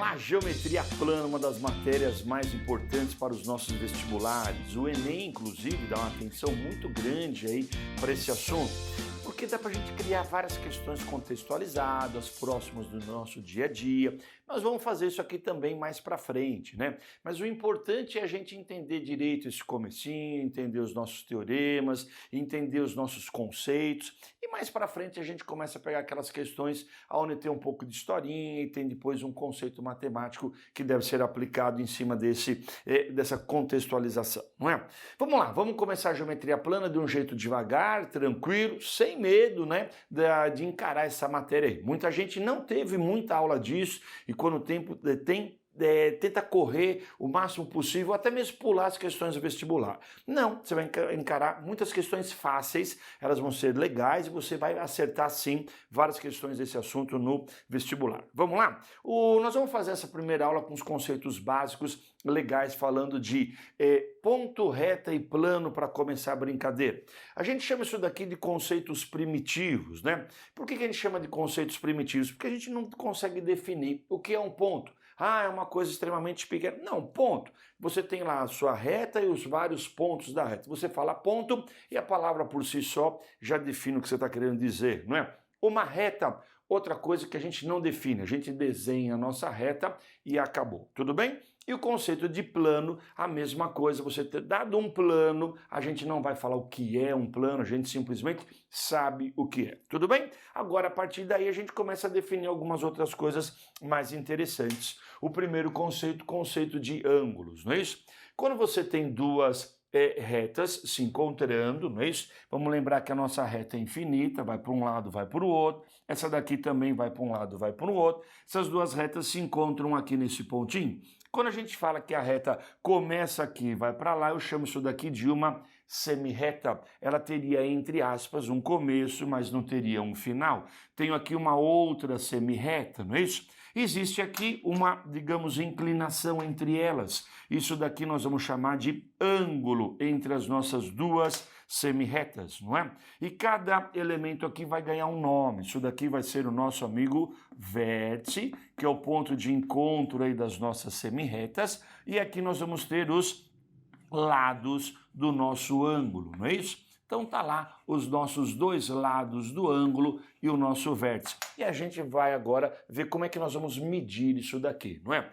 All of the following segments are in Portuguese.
lá, geometria plana, uma das matérias mais importantes para os nossos vestibulares. O Enem, inclusive, dá uma atenção muito grande aí para esse assunto, porque dá para a gente criar várias questões contextualizadas, próximas do nosso dia a dia. Nós vamos fazer isso aqui também mais para frente, né? Mas o importante é a gente entender direito esse comecinho, entender os nossos teoremas, entender os nossos conceitos, e mais para frente a gente começa a pegar aquelas questões onde tem um pouco de historinha e tem depois um conceito matemático que deve ser aplicado em cima dessa contextualização, não é? Vamos lá, vamos começar a geometria plana de um jeito devagar, tranquilo, sem medo, né, de encarar essa matéria aí. Muita gente não teve muita aula disso e quando o tempo tenta correr o máximo possível, até mesmo pular as questões do vestibular. Não, você vai encarar muitas questões fáceis, elas vão ser legais e você vai acertar sim várias questões desse assunto no vestibular. Vamos lá? Nós vamos fazer essa primeira aula com os conceitos básicos legais, falando de ponto, reta e plano para começar a brincadeira. A gente chama isso daqui de conceitos primitivos, né? Por que a gente chama de conceitos primitivos? Porque a gente não consegue definir o que é um ponto. Ah, é uma coisa extremamente pequena. Não, ponto. Você tem lá a sua reta e os vários pontos da reta. Você fala ponto e a palavra por si só já define o que você está querendo dizer, não é? Uma reta, outra coisa que a gente não define. A gente desenha a nossa reta e acabou. Tudo bem? E o conceito de plano, a mesma coisa. Você ter dado um plano, a gente não vai falar o que é um plano, a gente simplesmente sabe o que é. Tudo bem? Agora, a partir daí, a gente começa a definir algumas outras coisas mais interessantes. O primeiro conceito de ângulos, não é isso? Quando você tem duas retas se encontrando, não é isso? Vamos lembrar que a nossa reta é infinita, vai para um lado, vai para o outro. Essa daqui também vai para um lado, vai para o outro. Essas duas retas se encontram aqui nesse pontinho. Quando a gente fala que a reta começa aqui e vai para lá, eu chamo isso daqui de uma semirreta. Ela teria, entre aspas, um começo, mas não teria um final. Tenho aqui uma outra semirreta, não é isso? Existe aqui uma, digamos, inclinação entre elas. Isso daqui nós vamos chamar de ângulo entre as nossas duas semirretas, não é? E cada elemento aqui vai ganhar um nome. Isso daqui vai ser o nosso amigo vértice, que é o ponto de encontro aí das nossas semirretas. E aqui nós vamos ter os lados do nosso ângulo, não é isso? Então tá lá os nossos dois lados do ângulo e o nosso vértice. E a gente vai agora ver como é que nós vamos medir isso daqui, não é?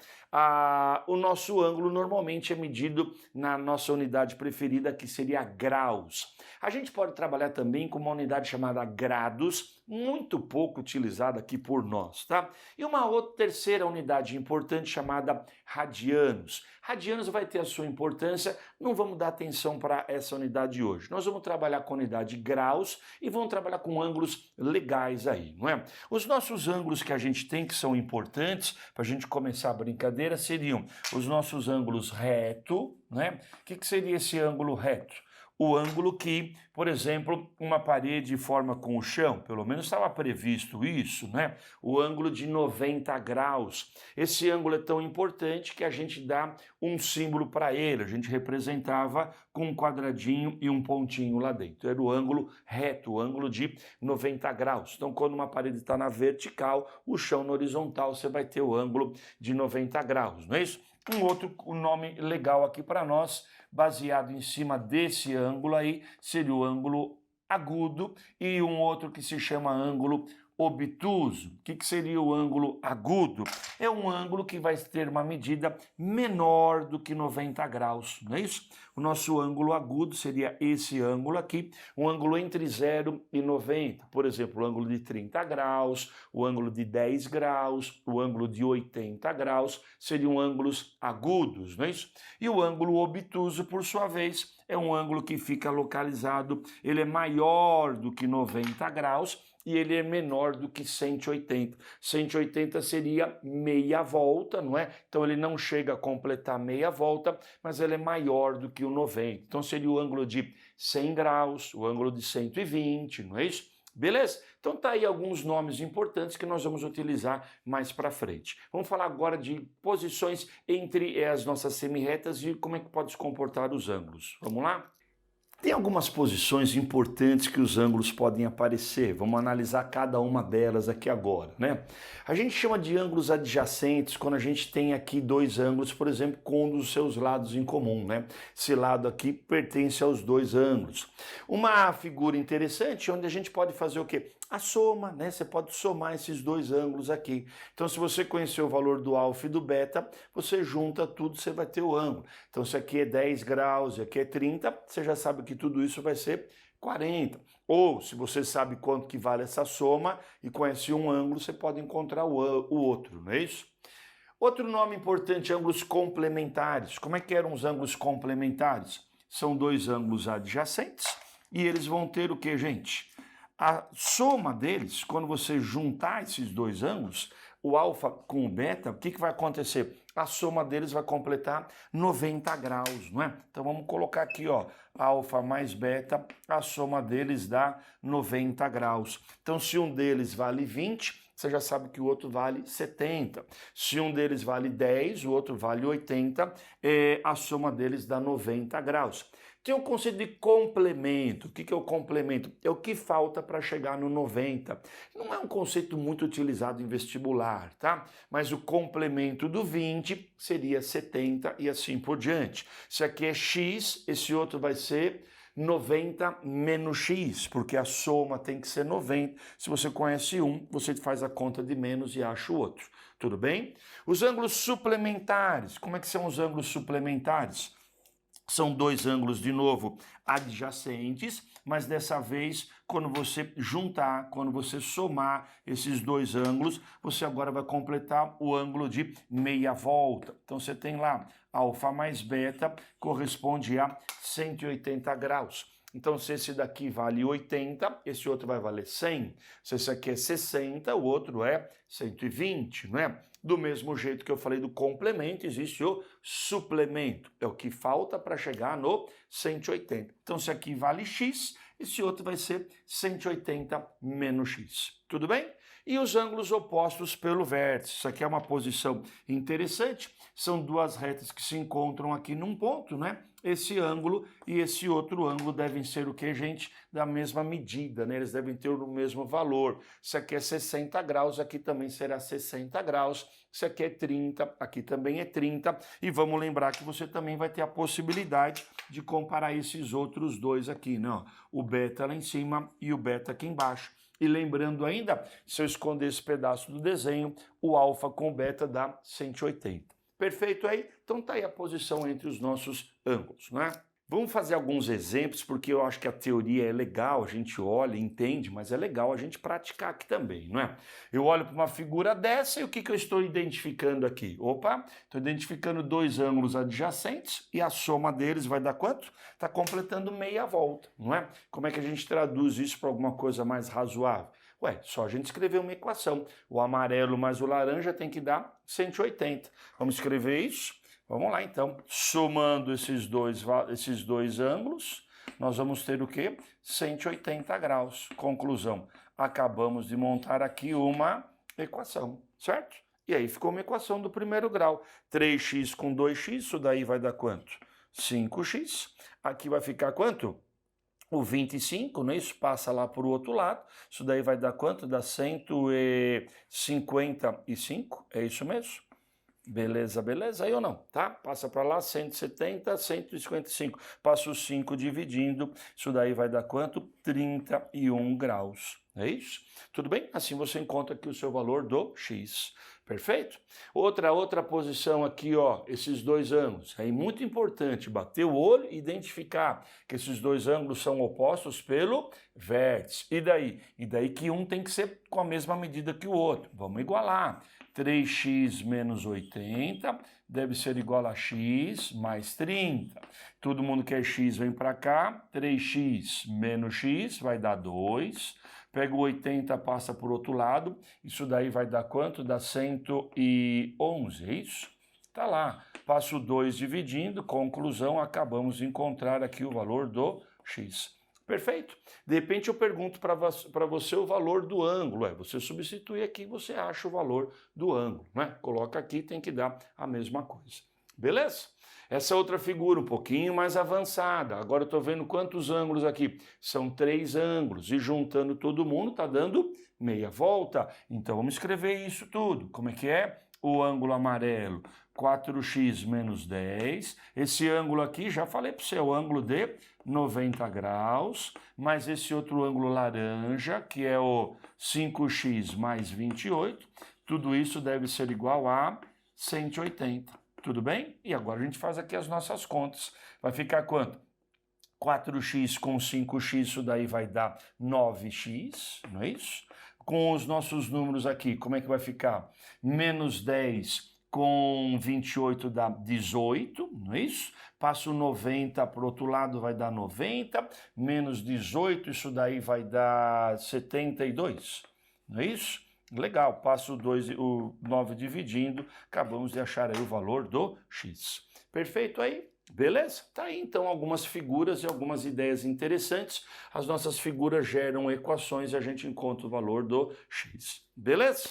O nosso ângulo normalmente é medido na nossa unidade preferida, que seria graus. A gente pode trabalhar também com uma unidade chamada grados, muito pouco utilizada aqui por nós, tá? E uma outra terceira unidade importante chamada radianos. Radianos vai ter a sua importância, não vamos dar atenção para essa unidade hoje. Nós vamos trabalhar com a unidade graus e vamos trabalhar com ângulos legais aí, não é? Os nossos ângulos que a gente tem, que são importantes para a gente começar a brincadeira, seriam os nossos ângulos reto, né? O que seria esse ângulo reto? O ângulo que, por exemplo, uma parede forma com o chão, pelo menos estava previsto isso, né? O ângulo de 90 graus. Esse ângulo é tão importante que a gente dá um símbolo para ele. A gente representava com um quadradinho e um pontinho lá dentro. Era o ângulo reto, o ângulo de 90 graus. Então, quando uma parede está na vertical, o chão na horizontal, você vai ter o ângulo de 90 graus, não é isso? Um outro nome legal aqui para nós, baseado em cima desse ângulo aí, seria o ângulo agudo e um outro que se chama ângulo obtuso. O que seria o ângulo agudo? É um ângulo que vai ter uma medida menor do que 90 graus, não é isso? O nosso ângulo agudo seria esse ângulo aqui, um ângulo entre 0 e 90. Por exemplo, o ângulo de 30 graus, o ângulo de 10 graus, o ângulo de 80 graus, seriam ângulos agudos, não é isso? E o ângulo obtuso, por sua vez, é um ângulo que fica localizado, ele é maior do que 90 graus, e ele é menor do que 180. 180 seria meia volta, não é? Então ele não chega a completar meia volta, mas ele é maior do que o 90. Então seria o ângulo de 100 graus, o ângulo de 120, não é isso? Beleza? Então tá aí alguns nomes importantes que nós vamos utilizar mais para frente. Vamos falar agora de posições entre as nossas semirretas e como é que pode se comportar os ângulos. Vamos lá? Tem algumas posições importantes que os ângulos podem aparecer. Vamos analisar cada uma delas aqui agora, né? A gente chama de ângulos adjacentes quando a gente tem aqui dois ângulos, por exemplo, com um dos seus lados em comum, né? Esse lado aqui pertence aos dois ângulos. Uma figura interessante onde a gente pode fazer o quê? A soma, né? Você pode somar esses dois ângulos aqui. Então, se você conhecer o valor do alfa e do beta, você junta tudo, você vai ter o ângulo. Então, se aqui é 10 graus e aqui é 30, você já sabe que tudo isso vai ser 40. Ou, se você sabe quanto que vale essa soma e conhece um ângulo, você pode encontrar o outro, não é isso? Outro nome importante, ângulos complementares. Como é que eram os ângulos complementares? São dois ângulos adjacentes e eles vão ter o que, gente? A soma deles, quando você juntar esses dois ângulos, o alfa com o beta, o que vai acontecer? A soma deles vai completar 90 graus, não é? Então vamos colocar aqui, ó, alfa mais beta, a soma deles dá 90 graus. Então se um deles vale 20, você já sabe que o outro vale 70. Se um deles vale 10, o outro vale 80, a soma deles dá 90 graus. Tem o conceito de complemento. O que é o complemento? É o que falta para chegar no 90. Não é um conceito muito utilizado em vestibular, tá? Mas o complemento do 20 seria 70 e assim por diante. Se aqui é x, esse outro vai ser 90 menos x, porque a soma tem que ser 90. Se você conhece um, você faz a conta de menos e acha o outro. Tudo bem? Os ângulos suplementares. Como é que são os ângulos suplementares? São dois ângulos, de novo, adjacentes, mas dessa vez, quando você juntar, quando você somar esses dois ângulos, você agora vai completar o ângulo de meia volta. Então você tem lá, alfa mais beta corresponde a 180 graus. Então, se esse daqui vale 80, esse outro vai valer 100. Se esse aqui é 60, o outro é 120, não é? Do mesmo jeito que eu falei do complemento, existe o suplemento. É o que falta para chegar no 180. Então, se aqui vale x, esse outro vai ser 180 menos x. Tudo bem? E os ângulos opostos pelo vértice. Isso aqui é uma posição interessante. São duas retas que se encontram aqui num ponto, né? Esse ângulo e esse outro ângulo devem ser o que, gente? Da mesma medida, né? Eles devem ter o mesmo valor. Se aqui é 60 graus, aqui também será 60 graus. Se aqui é 30, aqui também é 30. E vamos lembrar que você também vai ter a possibilidade de comparar esses outros dois aqui, né? O beta lá em cima e o beta aqui embaixo. E lembrando ainda, se eu esconder esse pedaço do desenho, o alfa com o beta dá 180. Perfeito aí? Então tá aí a posição entre os nossos ângulos, né? Vamos fazer alguns exemplos, porque eu acho que a teoria é legal, a gente olha, entende, mas é legal a gente praticar aqui também, não é? Eu olho para uma figura dessa e o que eu estou identificando aqui? Opa, estou identificando dois ângulos adjacentes e a soma deles vai dar quanto? Está completando meia volta, não é? Como é que a gente traduz isso para alguma coisa mais razoável? Ué, só a gente escrever uma equação. O amarelo mais o laranja tem que dar 180. Vamos escrever isso? Vamos lá, então. Somando esses dois ângulos, nós vamos ter o quê? 180 graus. Conclusão. Acabamos de montar aqui uma equação, certo? E aí ficou uma equação do primeiro grau. 3x com 2x, isso daí vai dar quanto? 5x. Aqui vai ficar quanto? O 25, né? Isso passa lá para o outro lado. Isso daí vai dar quanto? Dá 155, é isso mesmo? Beleza, beleza? Aí ou não, tá? Passa para lá, 170, 155. Passa o 5 dividindo, isso daí vai dar quanto? 31 graus. É isso? Tudo bem? Assim você encontra aqui o seu valor do x. Perfeito? Outra posição aqui, ó, esses dois ângulos. É muito importante bater o olho e identificar que esses dois ângulos são opostos pelo vértice. E daí? E daí que um tem que ser com a mesma medida que o outro. Vamos igualar. 3x menos 80 deve ser igual a x mais 30. Todo mundo quer x, vem para cá. 3x menos x vai dar 2. Pega o 80, passa por outro lado. Isso daí vai dar quanto? Dá 111, é isso? Tá lá. Passo 2 dividindo. Conclusão, acabamos de encontrar aqui o valor do x. Perfeito? De repente eu pergunto para você o valor do ângulo. Você substitui aqui, você acha o valor do ângulo, né? Coloca aqui, tem que dar a mesma coisa. Beleza? Essa outra figura um pouquinho mais avançada. Agora eu estou vendo quantos ângulos aqui. São 3 ângulos e juntando todo mundo está dando meia volta. Então vamos escrever isso tudo. Como é que é? O ângulo amarelo, 4x menos 10. Esse ângulo aqui, já falei para você, é o ângulo de 90 graus, mais esse outro ângulo laranja, que é o 5x mais 28. Tudo isso deve ser igual a 180. Tudo bem? E agora a gente faz aqui as nossas contas. Vai ficar quanto? 4x com 5x, isso daí vai dar 9x, não é isso? Com os nossos números aqui, como é que vai ficar? Menos 10 com 28 dá 18, não é isso? Passo 90 para o outro lado, vai dar 90, menos 18, isso daí vai dar 72, não é isso? Legal, passo o 9 dividindo, acabamos de achar aí o valor do x. Perfeito aí? Beleza? Tá aí então algumas figuras e algumas ideias interessantes. As nossas figuras geram equações e a gente encontra o valor do x. Beleza?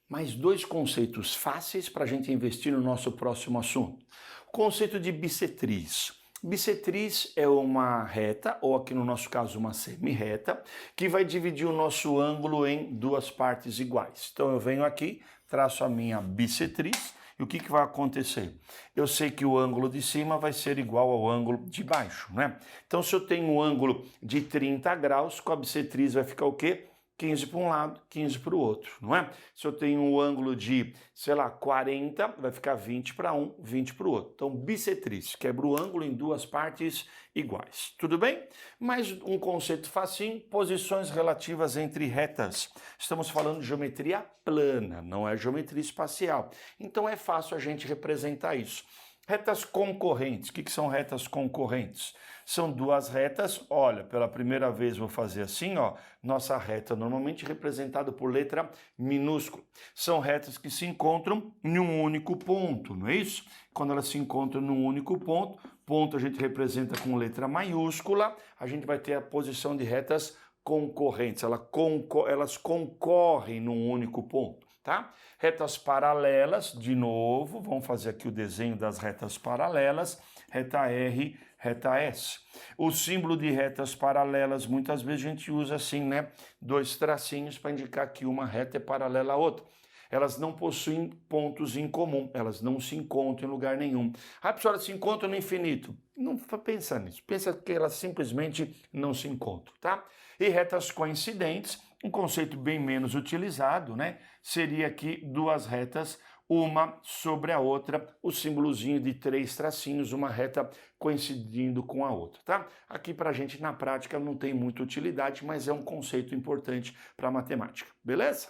Mais 2 conceitos fáceis para a gente investir no nosso próximo assunto. O conceito de bissetriz. Bissetriz é uma reta, ou aqui no nosso caso uma semi-reta, que vai dividir o nosso ângulo em 2 partes iguais. Então eu venho aqui, traço a minha bissetriz, e o que vai acontecer? Eu sei que o ângulo de cima vai ser igual ao ângulo de baixo, né? Então se eu tenho um ângulo de 30 graus, com a bissetriz vai ficar o quê? 15 para um lado, 15 para o outro, não é? Se eu tenho um ângulo de, sei lá, 40, vai ficar 20 para um, 20 para o outro. Então, bissetriz, quebra o ângulo em 2 partes iguais. Tudo bem? Mais um conceito facinho, posições relativas entre retas. Estamos falando de geometria plana, não é geometria espacial. Então, é fácil a gente representar isso. Retas concorrentes. O que são retas concorrentes? São 2 retas, olha, pela primeira vez vou fazer assim, ó, nossa reta normalmente representada por letra minúscula. São retas que se encontram em um único ponto, não é isso? Quando elas se encontram num único ponto, ponto a gente representa com letra maiúscula, a gente vai ter a posição de retas concorrentes, elas concorrem num único ponto. Tá? Retas paralelas, de novo, vamos fazer aqui o desenho das retas paralelas, reta R, reta S. O símbolo de retas paralelas, muitas vezes a gente usa assim, né? 2 tracinhos para indicar que uma reta é paralela à outra. Elas não possuem pontos em comum, elas não se encontram em lugar nenhum. A pessoa se encontra no infinito. Não pensa nisso, pensa que elas simplesmente não se encontram, tá? E retas coincidentes, um conceito bem menos utilizado, né? Seria aqui 2 retas, uma sobre a outra, o símbolozinho de 3 tracinhos, uma reta coincidindo com a outra, tá? Aqui pra gente na prática não tem muita utilidade, mas é um conceito importante para matemática, beleza?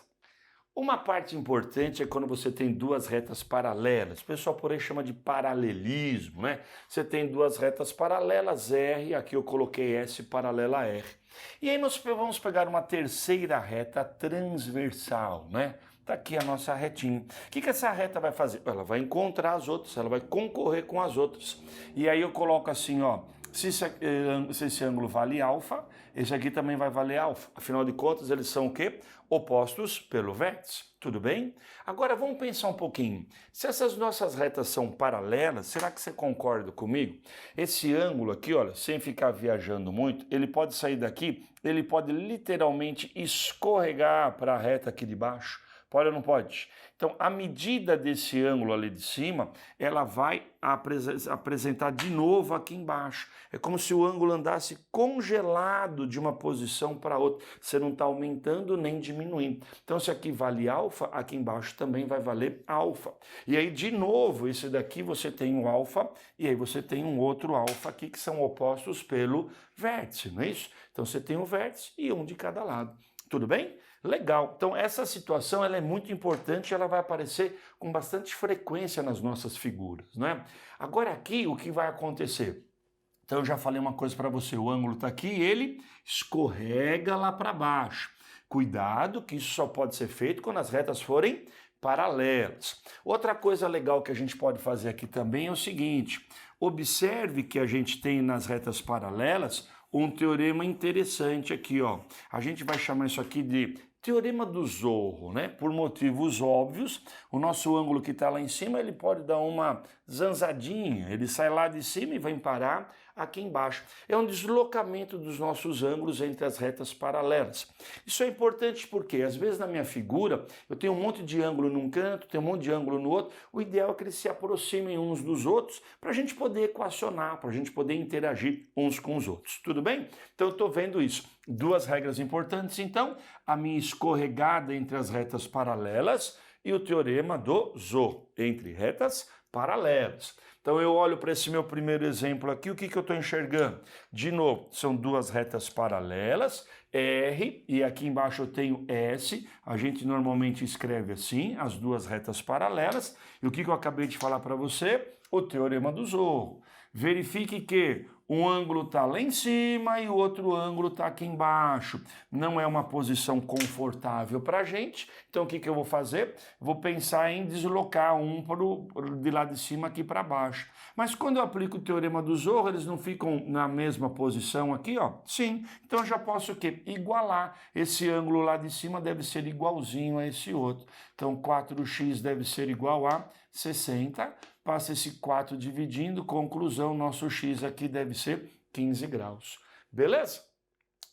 Uma parte importante é quando você tem 2 retas paralelas, o pessoal por aí chama de paralelismo, né? Você tem 2 retas paralelas, R, aqui eu coloquei S paralela a R. E aí nós vamos pegar uma terceira reta transversal, né? Tá aqui a nossa retinha. O que essa reta vai fazer? Ela vai encontrar as outras, ela vai concorrer com as outras. E aí eu coloco assim, ó, se esse ângulo vale alfa, esse aqui também vai valer alfa. Afinal de contas, eles são o quê? Opostos pelo vértice. Tudo bem? Agora vamos pensar um pouquinho. Se essas nossas retas são paralelas, será que você concorda comigo? Esse ângulo aqui, olha, sem ficar viajando muito, ele pode sair daqui, ele pode literalmente escorregar para a reta aqui de baixo. Pode ou não pode? Então, a medida desse ângulo ali de cima, ela vai apresentar de novo aqui embaixo. É como se o ângulo andasse congelado de uma posição para outra. Você não está aumentando nem diminuindo. Então, se aqui vale alfa, aqui embaixo também vai valer alfa. E aí, de novo, esse daqui você tem um alfa e aí você tem um outro alfa aqui que são opostos pelo vértice, não é isso? Então, você tem um vértice e um de cada lado. Tudo bem? Legal. Então, essa situação ela é muito importante, ela vai aparecer com bastante frequência nas nossas figuras, né? Agora aqui, o que vai acontecer? Então, eu já falei uma coisa para você, o ângulo está aqui, ele escorrega lá para baixo. Cuidado que isso só pode ser feito quando as retas forem paralelas. Outra coisa legal que a gente pode fazer aqui também é o seguinte, observe que a gente tem nas retas paralelas um teorema interessante aqui, ó. A gente vai chamar isso aqui de Teorema do Zorro, né? Por motivos óbvios, o nosso ângulo que está lá em cima, ele pode dar uma zanzadinha, ele sai lá de cima e vai parar aqui embaixo. É um deslocamento dos nossos ângulos entre as retas paralelas. Isso é importante porque, às vezes, na minha figura, eu tenho um monte de ângulo num canto, tenho um monte de ângulo no outro, o ideal é que eles se aproximem uns dos outros para a gente poder equacionar, para a gente poder interagir uns com os outros. Tudo bem? Então, eu estou vendo isso. Duas regras importantes, então, a minha escorregada entre as retas paralelas e o teorema do Zorro, entre retas paralelas. Então eu olho para esse meu primeiro exemplo aqui, o que eu estou enxergando? De novo, são duas retas paralelas, R, e aqui embaixo eu tenho S, a gente normalmente escreve assim, as duas retas paralelas, e o que eu acabei de falar para você? O teorema do Zorro. Verifique que um ângulo está lá em cima e o outro ângulo está aqui embaixo. Não é uma posição confortável para a gente. Então o que eu vou fazer? Vou pensar em deslocar um de lá de cima aqui para baixo. Mas quando eu aplico o teorema do Zorro, eles não ficam na mesma posição aqui, ó? Sim. Então eu já posso o quê? Igualar. Esse ângulo lá de cima deve ser igualzinho a esse outro. Então 4x deve ser igual a 60. Passa esse 4 dividindo, conclusão, nosso x aqui deve ser 15 graus. Beleza?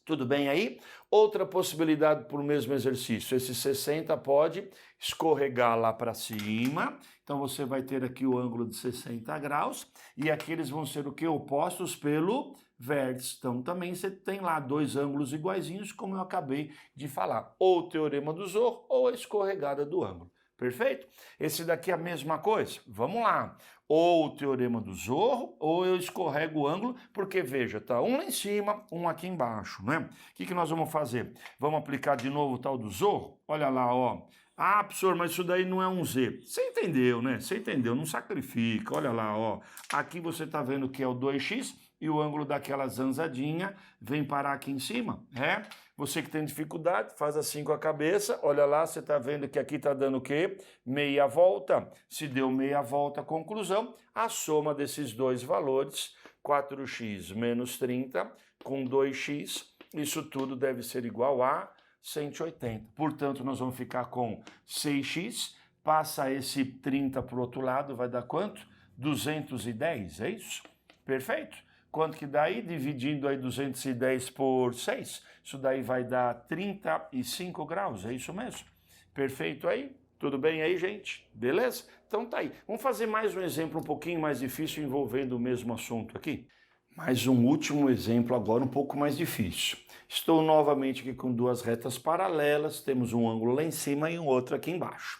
Tudo bem aí? Outra possibilidade para o mesmo exercício, esse 60 pode escorregar lá para cima, então você vai ter aqui o ângulo de 60 graus, e aqui eles vão ser o que? Opostos pelo vértice. Então também você tem lá dois ângulos iguaizinhos, como eu acabei de falar, ou o teorema do Zorro ou a escorregada do ângulo. Perfeito? Esse daqui é a mesma coisa. Vamos lá. Ou o teorema do Zorro, ou eu escorrego o ângulo, porque veja, tá um lá em cima, um aqui embaixo, né? O que nós vamos fazer? Vamos aplicar de novo o tal do Zorro? Olha lá, ó. Ah, professor, mas isso daí não é um Z. Você entendeu, né? Você entendeu, não sacrifica. Olha lá, ó. Aqui você tá vendo que é o 2x e o ângulo daquela zanzadinha vem parar aqui em cima, né? Você que tem dificuldade, faz assim com a cabeça, olha lá, você está vendo que aqui está dando o quê? Meia volta. Se deu meia volta, conclusão, a soma desses dois valores, 4x menos 30 com 2x, isso tudo deve ser igual a 180. Portanto, nós vamos ficar com 6x, passa esse 30 para o outro lado, vai dar quanto? 210, é isso? Perfeito? Quanto que dá aí? Dividindo aí 210 por 6, isso daí vai dar 35 graus, é isso mesmo? Perfeito aí? Tudo bem aí, gente? Beleza? Então tá aí. Vamos fazer mais um exemplo um pouquinho mais difícil envolvendo o mesmo assunto aqui? Mais um último exemplo agora um pouco mais difícil. Estou novamente aqui com duas retas paralelas, temos um ângulo lá em cima e um outro aqui embaixo.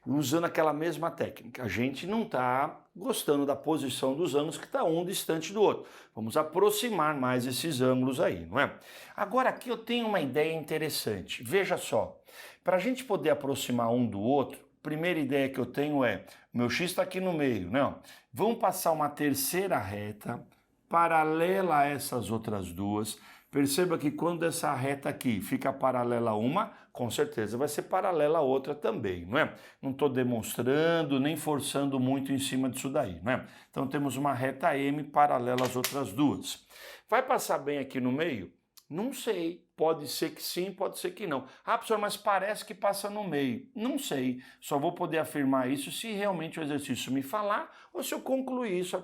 Usando aquela mesma técnica, a gente não está gostando da posição dos ângulos que está um distante do outro. Vamos aproximar mais esses ângulos aí, não é? Agora aqui eu tenho uma ideia interessante. Veja só, para a gente poder aproximar um do outro, a primeira ideia que eu tenho é, meu x está aqui no meio, né? Vamos passar uma terceira reta paralela a essas outras duas. Perceba que quando essa reta aqui fica paralela a uma, com certeza vai ser paralela a outra também, não é? Não estou demonstrando nem forçando muito em cima disso daí, não é? Então temos uma reta M paralela às outras duas. Vai passar bem aqui no meio? Não sei. Pode ser que sim, pode ser que não. Ah, professor, mas parece que passa no meio. Não sei. Só vou poder afirmar isso se realmente o exercício me falar ou se eu concluir isso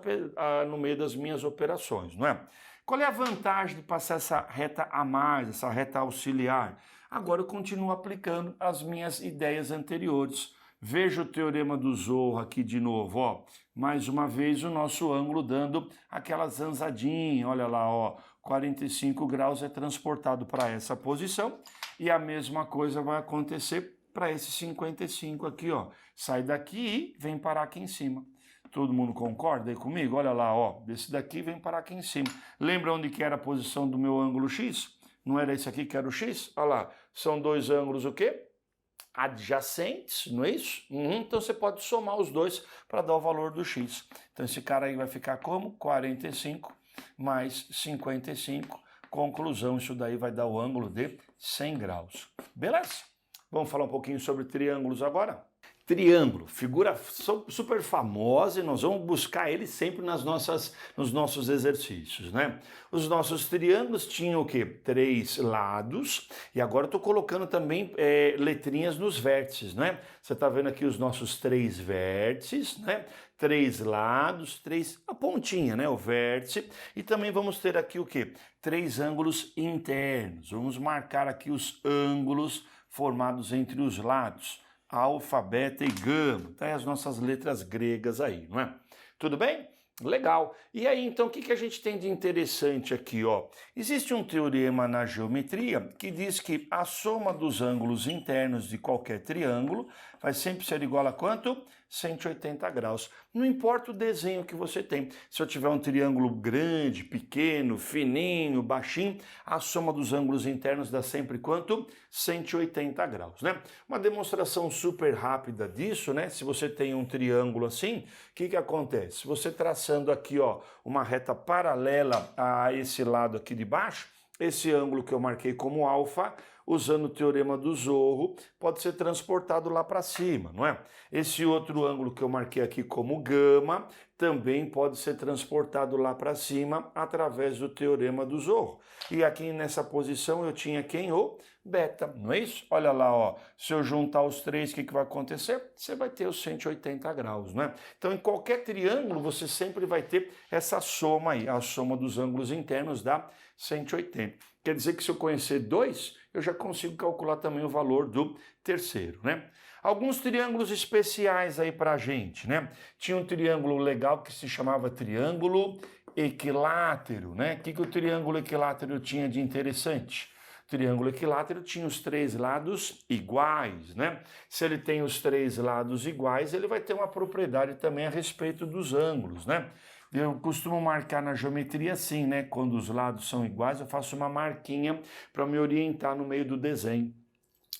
no meio das minhas operações, não é? Qual é a vantagem de passar essa reta a mais, essa reta auxiliar? Agora eu continuo aplicando as minhas ideias anteriores. Veja o teorema do Zorro aqui de novo, ó. Mais uma vez o nosso ângulo dando aquela zanzadinha, olha lá, ó. 45 graus é transportado para essa posição e a mesma coisa vai acontecer para esse 55 aqui, ó. Sai daqui e vem parar aqui em cima. Todo mundo concorda aí comigo? Olha lá, ó, desse daqui vem parar aqui em cima. Lembra onde que era a posição do meu ângulo X? Não era esse aqui que era o X? Olha lá, são dois ângulos o quê? Adjacentes, não é isso? Então você pode somar os dois para dar o valor do X. Então esse cara aí vai ficar como? 45 mais 55. Conclusão, isso daí vai dar o ângulo de 100 graus. Beleza? Vamos falar um pouquinho sobre triângulos agora? Triângulo, figura super famosa e nós vamos buscar ele sempre nos nossos exercícios, né? Os nossos triângulos tinham o quê? 3 lados e agora eu estou colocando também letrinhas nos vértices, né? Você está vendo aqui os nossos 3 vértices, né? 3 lados, a pontinha, né? O vértice e também vamos ter aqui o quê? 3 ângulos internos. Vamos marcar aqui os ângulos formados entre os lados. Alfa, beta e gama, tá? As nossas letras gregas aí, não é? Tudo bem? Legal. E aí, então, o que a gente tem de interessante aqui, ó? Existe um teorema na geometria que diz que a soma dos ângulos internos de qualquer triângulo vai sempre ser igual a quanto? 180 graus. Não importa o desenho que você tem. Se eu tiver um triângulo grande, pequeno, fininho, baixinho, a soma dos ângulos internos dá sempre quanto? 180 graus, né? Uma demonstração super rápida disso, né? Se você tem um triângulo assim, o que acontece? Você traçando aqui, ó, uma reta paralela a esse lado aqui de baixo, esse ângulo que eu marquei como alfa, usando o teorema do Zorro, pode ser transportado lá para cima, não é? Esse outro ângulo que eu marquei aqui como gama também pode ser transportado lá para cima através do teorema do Zorro. E aqui nessa posição eu tinha quem? O beta, não é isso? Olha lá, ó, se eu juntar os 3, o que vai acontecer? Você vai ter os 180 graus, né? Então, em qualquer triângulo, você sempre vai ter essa soma aí, a soma dos ângulos internos dá 180. Quer dizer que se eu conhecer 2, eu já consigo calcular também o valor do terceiro, né? Alguns triângulos especiais aí pra gente, né? Tinha um triângulo legal que se chamava triângulo equilátero, né? O que o triângulo equilátero tinha de interessante? O triângulo equilátero tinha os 3 lados iguais, né? Se ele tem os 3 lados iguais, ele vai ter uma propriedade também a respeito dos ângulos, né? Eu costumo marcar na geometria assim, né? Quando os lados são iguais, eu faço uma marquinha para me orientar no meio do desenho.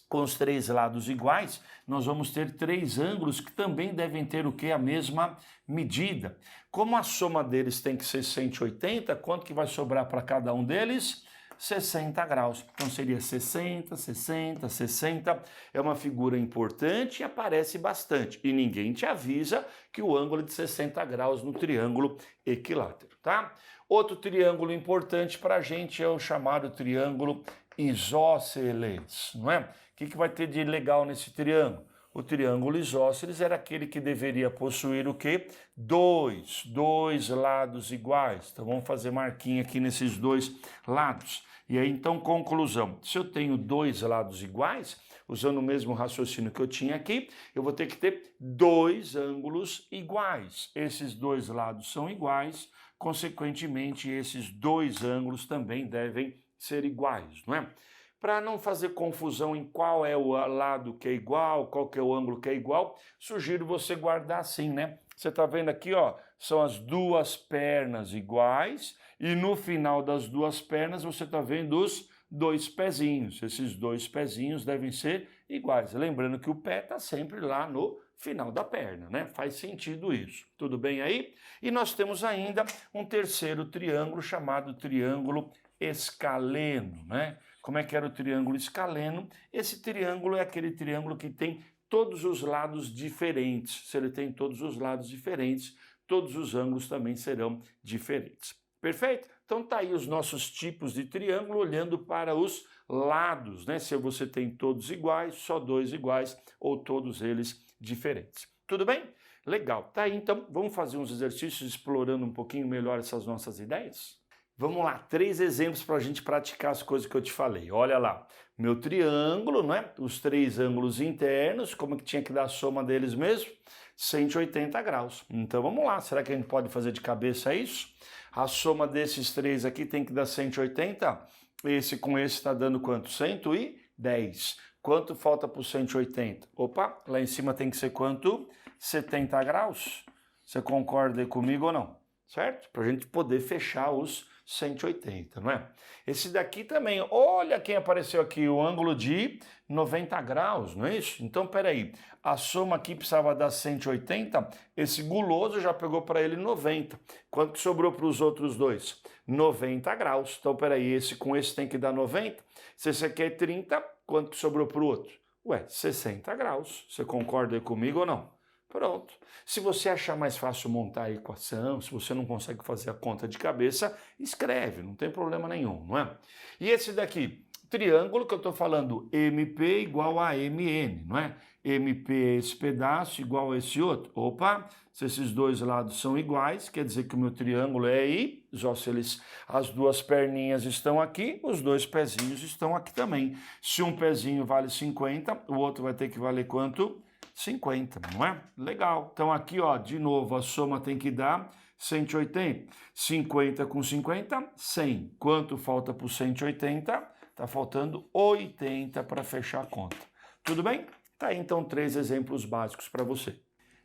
Com os 3 lados iguais, nós vamos ter 3 ângulos que também devem ter o quê? A mesma medida. Como a soma deles tem que ser 180, quanto que vai sobrar para cada um deles? 60 graus. Então seria 60, 60, 60. É uma figura importante e aparece bastante. E ninguém te avisa que o ângulo é de 60 graus no triângulo equilátero, tá? Outro triângulo importante para a gente é o chamado triângulo isósceles, não é? O que vai ter de legal nesse triângulo? O triângulo isósceles era aquele que deveria possuir o quê? Dois lados iguais. Então vamos fazer marquinha aqui nesses 2 lados. E aí então, conclusão, se eu tenho 2 lados iguais, usando o mesmo raciocínio que eu tinha aqui, eu vou ter que ter 2 ângulos iguais. Esses 2 lados são iguais, consequentemente esses 2 ângulos também devem ser iguais, não é? Para não fazer confusão em qual é o lado que é igual, qual que é o ângulo que é igual, sugiro você guardar assim, né? Você está vendo aqui, ó, são as 2 pernas iguais e no final das 2 pernas você está vendo os 2 pezinhos. Esses 2 pezinhos devem ser iguais. Lembrando que o pé está sempre lá no final da perna, né? Faz sentido isso. Tudo bem aí? E nós temos ainda um terceiro triângulo chamado triângulo escaleno, né? Como é que era o triângulo escaleno? Esse triângulo é aquele triângulo que tem todos os lados diferentes. Se ele tem todos os lados diferentes, todos os ângulos também serão diferentes. Perfeito? Então tá aí os nossos tipos de triângulo olhando para os lados, né? Se você tem todos iguais, só 2 iguais ou todos eles diferentes. Tudo bem? Legal. Tá aí, então vamos fazer uns exercícios explorando um pouquinho melhor essas nossas ideias? Vamos lá, 3 exemplos para a gente praticar as coisas que eu te falei. Olha lá, meu triângulo, né? Os 3 ângulos internos, como que tinha que dar a soma deles mesmo? 180 graus. Então vamos lá, será que a gente pode fazer de cabeça isso? A soma desses 3 aqui tem que dar 180? Esse com esse está dando quanto? 110. Quanto falta para o 180? Opa, lá em cima tem que ser quanto? 70 graus. Você concorda aí comigo ou não? Certo? Para a gente poder fechar os 180, não é? Esse daqui também, olha quem apareceu aqui, o ângulo de 90 graus, não é isso? Então, peraí, a soma aqui precisava dar 180, esse guloso já pegou para ele 90. Quanto que sobrou para os outros 2? 90 graus. Então, peraí, esse com esse tem que dar 90. Se esse aqui é 30, quanto que sobrou para o outro? Ué, 60 graus. Você concorda aí comigo ou não? Pronto. Se você achar mais fácil montar a equação, se você não consegue fazer a conta de cabeça, escreve, não tem problema nenhum, não é? E esse daqui, triângulo que eu estou falando, MP igual a MN, não é? MP é esse pedaço igual a esse outro. Opa, se esses dois lados são iguais, quer dizer que o meu triângulo é isósceles. As duas perninhas estão aqui, os dois pezinhos estão aqui também. Se um pezinho vale 50, o outro vai ter que valer quanto? 50, não é? Legal. Então aqui, ó, de novo, a soma tem que dar 180. 50 com 50, 100. Quanto falta para o 180? Tá faltando 80 para fechar a conta. Tudo bem? Tá aí então 3 exemplos básicos para você.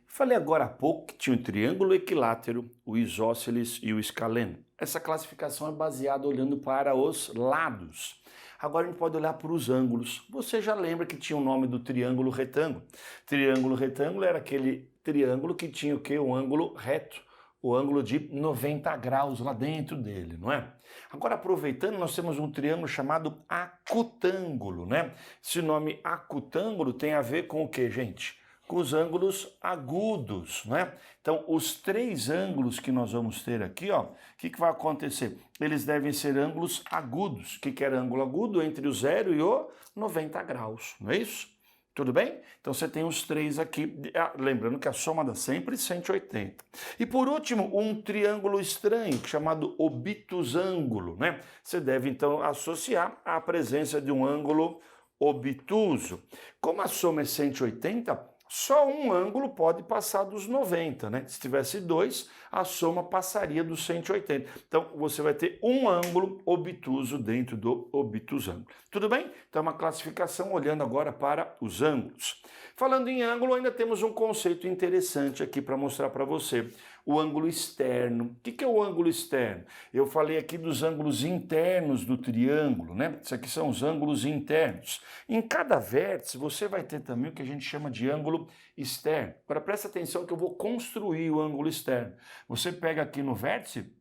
Falei agora há pouco que tinha o triângulo equilátero, o isósceles e o escaleno. Essa classificação é baseada olhando para os lados. Agora a gente pode olhar para os ângulos. Você já lembra que tinha o nome do triângulo retângulo. Triângulo retângulo era aquele triângulo que tinha o quê? Um ângulo reto, o ângulo de 90 graus lá dentro dele, não é? Agora, aproveitando, nós temos um triângulo chamado acutângulo, né? Esse nome acutângulo tem a ver com o quê, gente? Com os ângulos agudos, né? Então, os 3 ângulos que nós vamos ter aqui, ó, o que vai acontecer? Eles devem ser ângulos agudos. O que era ângulo agudo? Entre o 0 e o 90 graus, não é isso? Tudo bem? Então você tem os 3 aqui, lembrando que a soma dá sempre 180. E por último, um triângulo estranho, chamado obtusângulo, né? Você deve então associar a presença de um ângulo obtuso. Como a soma é 180, só um ângulo pode passar dos 90, né? Se tivesse 2, a soma passaria dos 180. Então, você vai ter um ângulo obtuso dentro do obtusângulo. Tudo bem? Então, é uma classificação olhando agora para os ângulos. Falando em ângulo, ainda temos um conceito interessante aqui para mostrar para você. O ângulo externo. O que é o ângulo externo? Eu falei aqui dos ângulos internos do triângulo, né? Isso aqui são os ângulos internos. Em cada vértice, você vai ter também o que a gente chama de ângulo externo. Agora, presta atenção que eu vou construir o ângulo externo. Você pega aqui no vértice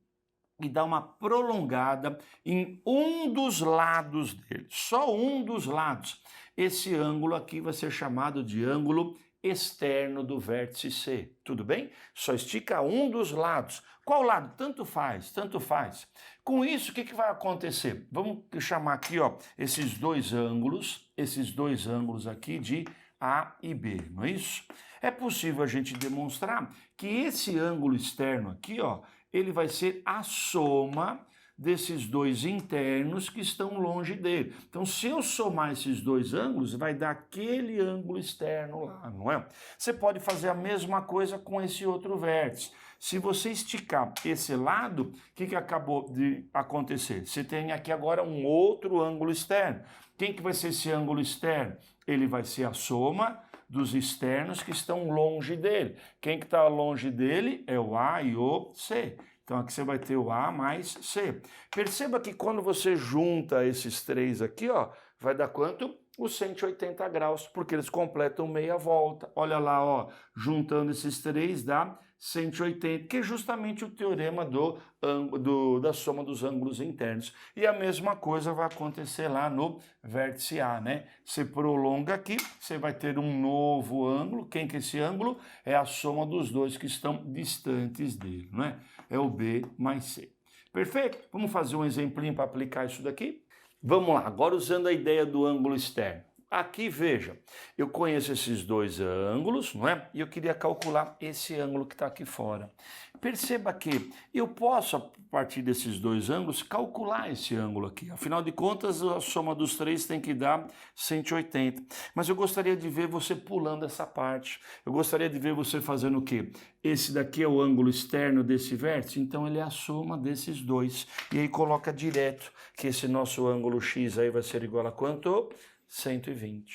e dá uma prolongada em um dos lados dele, só um dos lados. Esse ângulo aqui vai ser chamado de ângulo externo do vértice C, tudo bem? Só estica um dos lados. Qual lado? Tanto faz, tanto faz. Com isso, o que vai acontecer? Vamos chamar aqui, ó, esses dois ângulos aqui de A e B, não é isso? É possível a gente demonstrar que esse ângulo externo aqui, ó, ele vai ser a soma desses dois internos que estão longe dele. Então, se eu somar esses dois ângulos, vai dar aquele ângulo externo lá, não é? Você pode fazer a mesma coisa com esse outro vértice. Se você esticar esse lado, o que acabou de acontecer? Você tem aqui agora um outro ângulo externo. Quem que vai ser esse ângulo externo? Ele vai ser a soma dos externos que estão longe dele. Quem que está longe dele é o A e o C. Então aqui você vai ter o A mais C. Perceba que quando você junta esses 3 aqui, ó, vai dar quanto? Os 180 graus, porque eles completam meia volta. Olha lá, ó, juntando esses 3 dá 180, que é justamente o teorema da soma dos ângulos internos. E a mesma coisa vai acontecer lá no vértice A, né? Você prolonga aqui, você vai ter um novo ângulo. Quem que é esse ângulo? É a soma dos dois que estão distantes dele, não é? É o B mais C. Perfeito? Vamos fazer um exemplinho para aplicar isso daqui? Vamos lá, agora usando a ideia do ângulo externo. Aqui, veja, eu conheço esses dois ângulos, não é? E eu queria calcular esse ângulo que está aqui fora. Perceba que eu posso, a partir desses dois ângulos, calcular esse ângulo aqui. Afinal de contas, a soma dos 3 tem que dar 180. Mas eu gostaria de ver você pulando essa parte. Eu gostaria de ver você fazendo o quê? Esse daqui é o ângulo externo desse vértice, então ele é a soma desses dois. E aí coloca direto que esse nosso ângulo X aí vai ser igual a quanto? 120.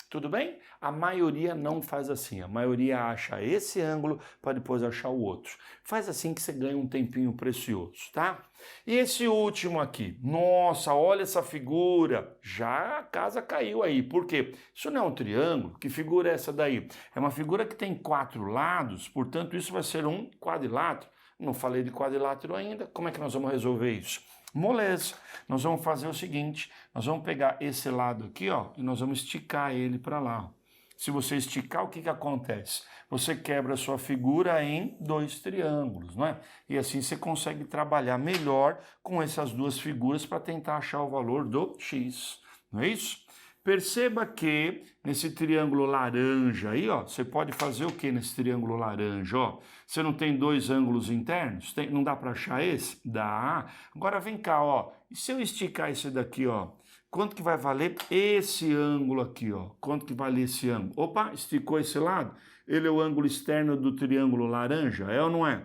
Tudo bem? A maioria não faz assim. A maioria acha esse ângulo para depois achar o outro. Faz assim que você ganha um tempinho precioso, tá? E esse último aqui? Nossa, olha essa figura. Já a casa caiu aí. Por quê? Isso não é um triângulo. Que figura é essa daí? É uma figura que tem 4 lados, portanto isso vai ser um quadrilátero. Não falei de quadrilátero ainda. Como é que nós vamos resolver isso? Moleza. Nós vamos fazer o seguinte, nós vamos pegar esse lado aqui, ó, e nós vamos esticar ele para lá. Se você esticar, o que que acontece? Você quebra a sua figura em 2 triângulos, não é? E assim você consegue trabalhar melhor com essas 2 figuras para tentar achar o valor do x, não é isso? Perceba que nesse triângulo laranja aí, ó, você pode fazer o que nesse triângulo laranja, ó? Você não tem 2 ângulos internos? Não dá para achar esse? Dá. Agora vem cá, ó. E se eu esticar esse daqui, ó? Quanto que vai valer esse ângulo aqui, ó? Quanto que vale esse ângulo? Opa, esticou esse lado? Ele é o ângulo externo do triângulo laranja, é ou não é?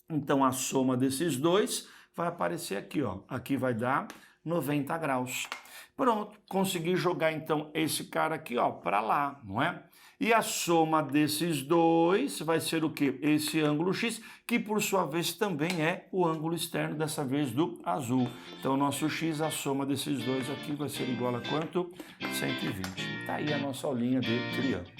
Então a soma desses 2 vai aparecer aqui, ó. Aqui vai dar 90 graus. Pronto, consegui jogar então esse cara aqui, ó, para lá, não é? E a soma desses 2 vai ser o quê? Esse ângulo x, que por sua vez também é o ângulo externo, dessa vez do azul. Então, o nosso x, a soma desses 2 aqui vai ser igual a quanto? 120. Tá aí a nossa aulinha de triângulo.